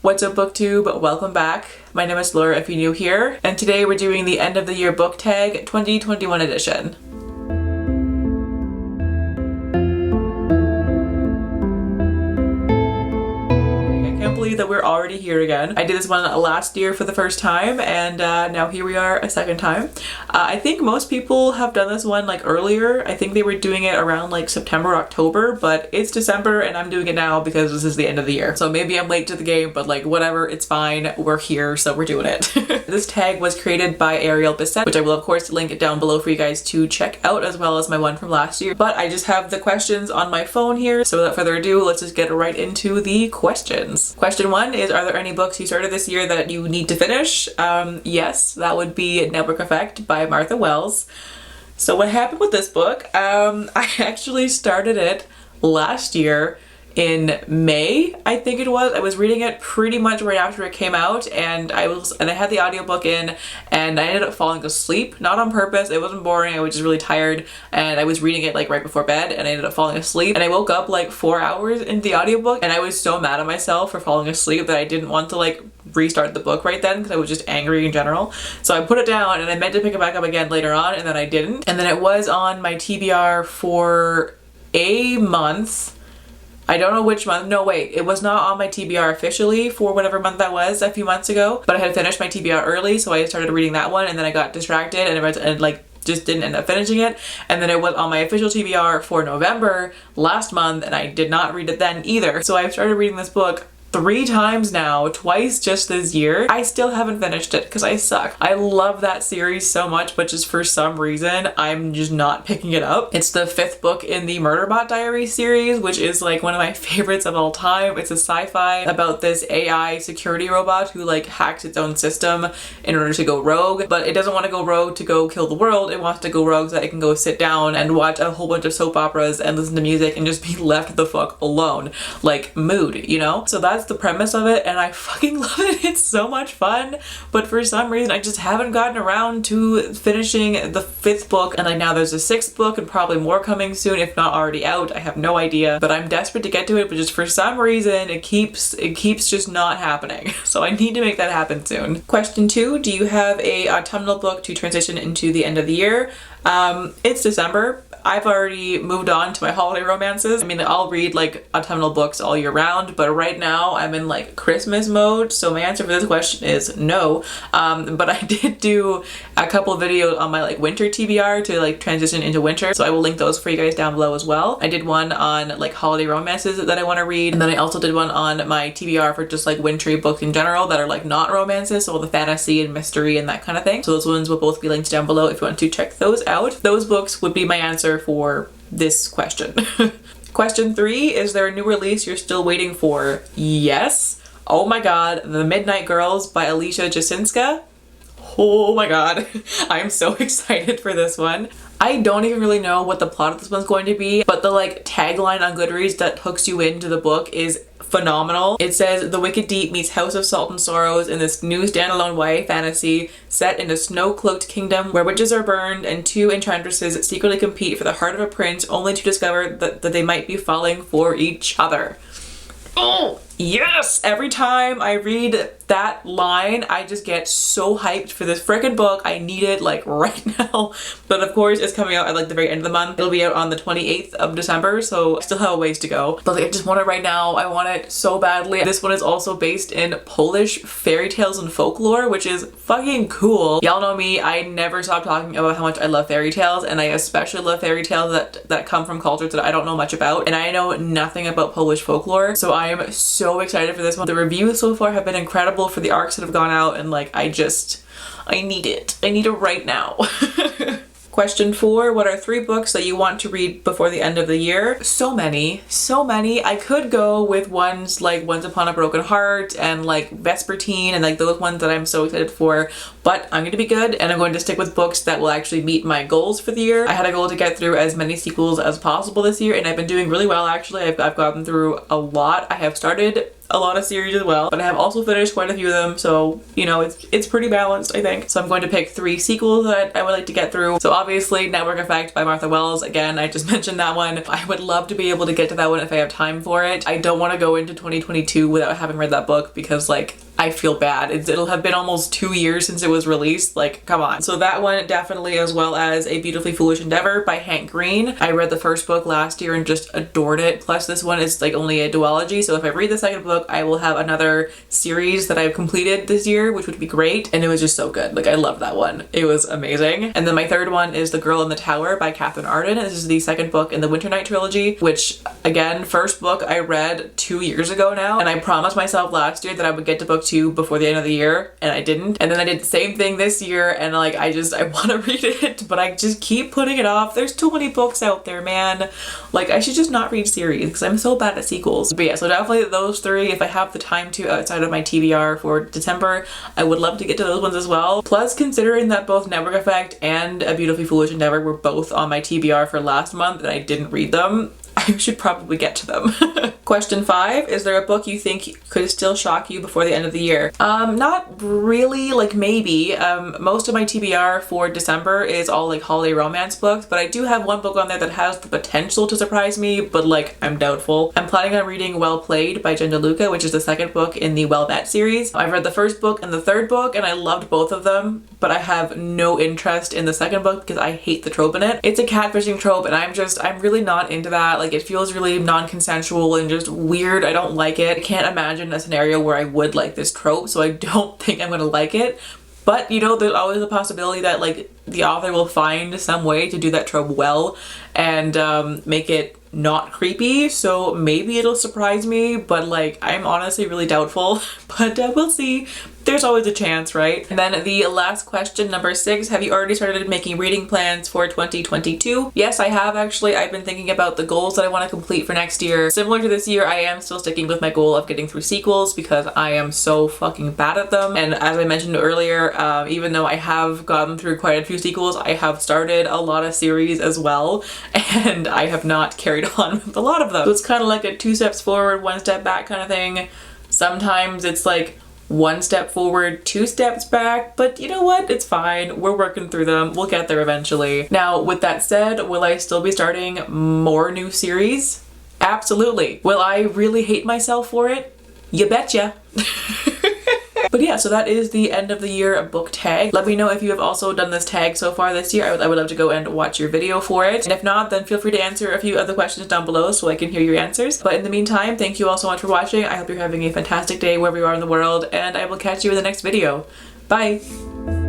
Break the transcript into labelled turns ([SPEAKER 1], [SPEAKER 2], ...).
[SPEAKER 1] What's up, booktube? Welcome back. My name is Laura if you're new here, and today we're doing the end of the year book tag 2021 edition. That we're already here again. I did this one last year for the first time, and now here we are a second time. I think most people have done this one like earlier. I think they were doing it around like September, October, but it's December and I'm doing it now because this is the end of the year. So maybe I'm late to the game, but like whatever, it's fine. We're here, so we're doing it. This tag was created by Ariel Bissett, which I will of course link it down below for you guys to check out, as well as my one from last year. But I just have the questions on my phone here, so without further ado, let's just get right into the questions. Question one is, are there any books you started this year that you need to finish? Yes, that would be Network Effect by Martha Wells. So what happened with this book? I actually started it last year in May, I think it was. I was reading it pretty much right after it came out, and I had the audiobook in, and I ended up falling asleep, not on purpose. It wasn't boring, I was just really tired, and I was reading it like right before bed, and I ended up falling asleep, and I woke up like 4 hours into the audiobook, and I was so mad at myself for falling asleep that I didn't want to like restart the book right then because I was just angry in general. So I put it down, and I meant to pick it back up again later on, and then I didn't. And then it was on my TBR for a month. I don't know which month. No, wait, it was not on my TBR officially for whatever month that was a few months ago, but I had finished my TBR early, so I started reading that one, and then I got distracted and like just didn't end up finishing it. And then it was on my official TBR for November last month, and I did not read it then either. So I've started reading this book 3 times now, twice just this year. I still haven't finished it because I suck. I love that series so much, but just for some reason, I'm just not picking it up. It's the 5th book in the Murderbot Diaries series, which is like one of my favorites of all time. It's a sci-fi about this AI security robot who like hacks its own system in order to go rogue, but it doesn't want to go rogue to go kill the world. It wants to go rogue so that it can go sit down and watch a whole bunch of soap operas and listen to music and just be left the fuck alone. Like Mood, you know? So that's the premise of it, and I fucking love it. It's so much fun, but for some reason I just haven't gotten around to finishing the 5th book, and like now there's a 6th book and probably more coming soon, if not already out. I have no idea, but I'm desperate to get to it, but just for some reason it keeps just not happening. So I need to make that happen soon. Question 2, do you have a autumnal book to transition into the end of the year? It's December. I've already moved on to my holiday romances. I mean, I'll read like autumnal books all year round, but right now I'm in like Christmas mode, so my answer for this question is no. But I did do a couple of videos on my like winter TBR to like transition into winter, so I will link those for you guys down below as well. I did one on like holiday romances that I want to read, and then I also did one on my TBR for just like wintry books in general that are like not romances, so all the fantasy and mystery and that kind of thing. So those ones will both be linked down below if you want to check those out. Those books would be my answer for this question. Question 3, is there a new release you're still waiting for? Yes. Oh my god, The Midnight Girls by Alicia Jasinska. Oh my god, I'm so excited for this one. I don't even really know what the plot of this one's going to be, but the like tagline on Goodreads that hooks you into the book is phenomenal. It says, the Wicked Deep meets House of Salt and Sorrows in this new standalone YA fantasy set in a snow-cloaked kingdom where witches are burned and 2 enchantresses secretly compete for the heart of a prince, only to discover that they might be falling for each other. Oh, yes! Every time I read that line, I just get so hyped for this frickin' book. I need it like right now. But of course, it's coming out at like the very end of the month. It'll be out on the 28th of December, so I still have a ways to go. But like, I just want it right now. I want it so badly. This one is also based in Polish fairy tales and folklore, which is fucking cool. Y'all know me, I never stop talking about how much I love fairy tales, and I especially love fairy tales that come from cultures that I don't know much about, and I know nothing about Polish folklore, so I am so excited for this one. The reviews so far have been incredible for the arcs that have gone out, and like I need it. I need it right now. Question 4, what are 3 books that you want to read before the end of the year? So many. I could go with ones like Once Upon a Broken Heart and like Vespertine and like those ones that I'm so excited for, but I'm going to be good and I'm going to stick with books that will actually meet my goals for the year. I had a goal to get through as many sequels as possible this year, and I've been doing really well actually. I've gotten through a lot. I have started a lot of series as well, but I have also finished quite a few of them, so you know, it's pretty balanced, I think. So I'm going to pick 3 sequels that I would like to get through. So obviously Network Effect by Martha Wells. Again, I just mentioned that one. I would love to be able to get to that one if I have time for it. I don't want to go into 2022 without having read that book because like I feel bad. It'll have been almost 2 years since it was released, like come on. So that one definitely, as well as A Beautifully Foolish Endeavour by Hank Green. I read the first book last year and just adored it. Plus this one is like only a duology, so if I read the second book I will have another series that I've completed this year, which would be great. And it was just so good. Like I loved that one. It was amazing. And then my third one is The Girl in the Tower by Katherine Arden. This is the second book in the Winter Night trilogy, which again, first book I read 2 years ago now, and I promised myself last year that I would get to book 2 before the end of the year, and I didn't. And then I did the same thing this year, and like I want to read it, but I just keep putting it off. There's too many books out there, man. Like I should just not read series because I'm so bad at sequels. But yeah, so definitely those 3. If I have the time to outside of my TBR for December, I would love to get to those ones as well. Plus, considering that both Network Effect and A Beautifully Foolish Endeavour were both on my TBR for last month and I didn't read them, I should probably get to them. Question 5, is there a book you think could still shock you before the end of the year? Not really, like maybe. Most of my TBR for December is all like holiday romance books, but I do have one book on there that has the potential to surprise me, but like I'm doubtful. I'm planning on reading Well Played by Jen DeLuca, which is the second book in the Well Met series. I've read the first book and the third book and I loved both of them, but I have no interest in the second book because I hate the trope in it. It's a catfishing trope and I'm really not into that. Like it feels really non-consensual and just weird. I don't like it. I can't imagine a scenario where I would like this trope, so I don't think I'm gonna like it. But you know, there's always a possibility that like the author will find some way to do that trope well and make it not creepy, so maybe it'll surprise me, but like I'm honestly really doubtful. But we'll see. There's always a chance, right? And then the last question, number 6, have you already started making reading plans for 2022? Yes, I have actually. I've been thinking about the goals that I want to complete for next year. Similar to this year, I am still sticking with my goal of getting through sequels because I am so fucking bad at them. And as I mentioned earlier, even though I have gotten through quite a few sequels, I have started a lot of series as well, and I have not carried on with a lot of them. So it's kind of like a 2 steps forward, 1 step back kind of thing. Sometimes it's like 1 step forward, 2 steps back, but you know what? It's fine. We're working through them. We'll get there eventually. Now, with that said, will I still be starting more new series? Absolutely. Will I really hate myself for it? You betcha. But yeah, so that is the end of the year book tag. Let me know if you have also done this tag so far this year. I would love to go and watch your video for it. And if not, then feel free to answer a few other questions down below so I can hear your answers. But in the meantime, thank you all so much for watching. I hope you're having a fantastic day wherever you are in the world, and I will catch you in the next video. Bye!